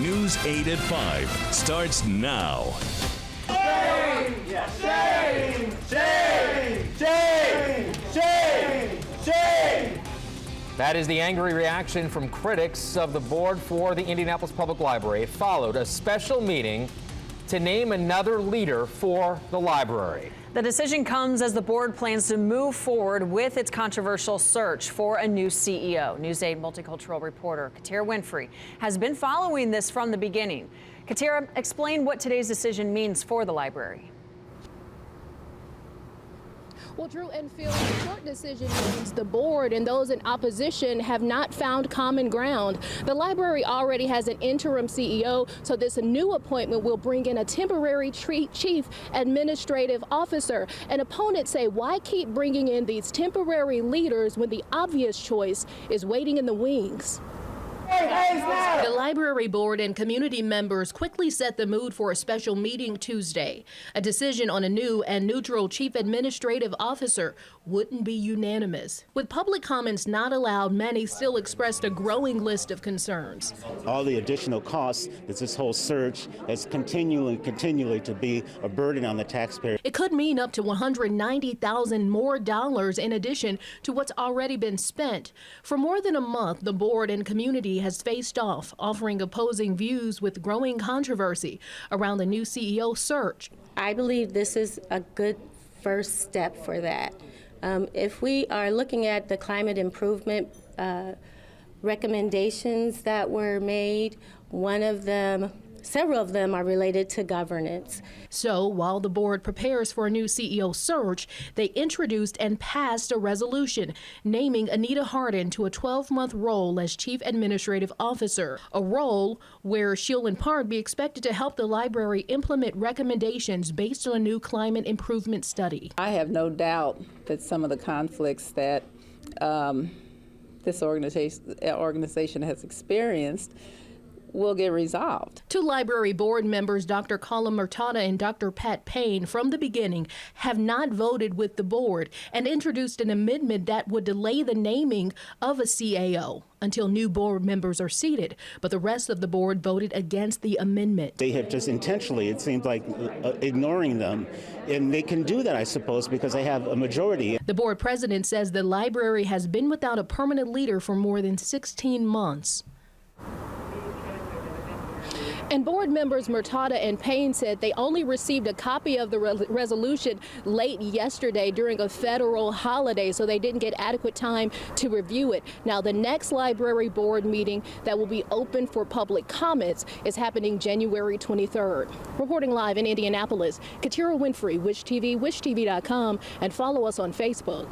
News 8 at 5 starts now. Shame! Shame! Shame! Shame! Shame! Shame! That is the angry reaction from critics of the board for the Indianapolis Public Library. It followed a special meeting to name another leader for the library. The decision comes as the board plans to move forward with its controversial search for a new CEO. News 8 multicultural reporter Katira Winfrey has been following this from the beginning. Katira, explain what today's decision means for the library. Well, Drew and Phil, the short decision means the board and those in opposition have not found common ground. The library already has an interim CEO, so this new appointment will bring in a temporary chief administrative officer. And opponents say, why keep bringing in these temporary leaders when the obvious choice is waiting in the wings? The library board and community members quickly set the mood for a special meeting Tuesday. A decision on a new and neutral chief administrative officer wouldn't be unanimous. With public comments not allowed, many still expressed a growing list of concerns. All the additional costs that this whole search has continually to be a burden on the taxpayer. It could mean up to $190,000 more in addition to what's already been spent. For more than a month, the board and community has faced off, offering opposing views with growing controversy around the new CEO search. I believe this is a good first step for that. If we are looking at the climate improvement recommendations that were made, several of them are related to governance. So while the board prepares for a new CEO search, they introduced and passed a resolution naming Anita Harden to a 12-month role as Chief Administrative Officer, a role where she'll in part be expected to help the library implement recommendations based on a new climate improvement study. I have no doubt that some of the conflicts that this organization has experienced will get resolved. Two library board members, Dr. Colin Murtada and Dr. Pat Payne, from the beginning have not voted with the board and introduced an amendment that would delay the naming of a CAO until new board members are seated. But the rest of the board voted against the amendment. They have just intentionally, it seems like, ignoring them. And they can do that, I suppose, because they have a majority. The board president says the library has been without a permanent leader for more than 16 months. And board members Murtada and Payne said they only received a copy of the resolution late yesterday during a federal holiday, so they didn't get adequate time to review it. Now, the next library board meeting that will be open for public comments is happening January 23rd. Reporting live in Indianapolis, Katira Winfrey, WishTV, WishTV.com, and follow us on Facebook.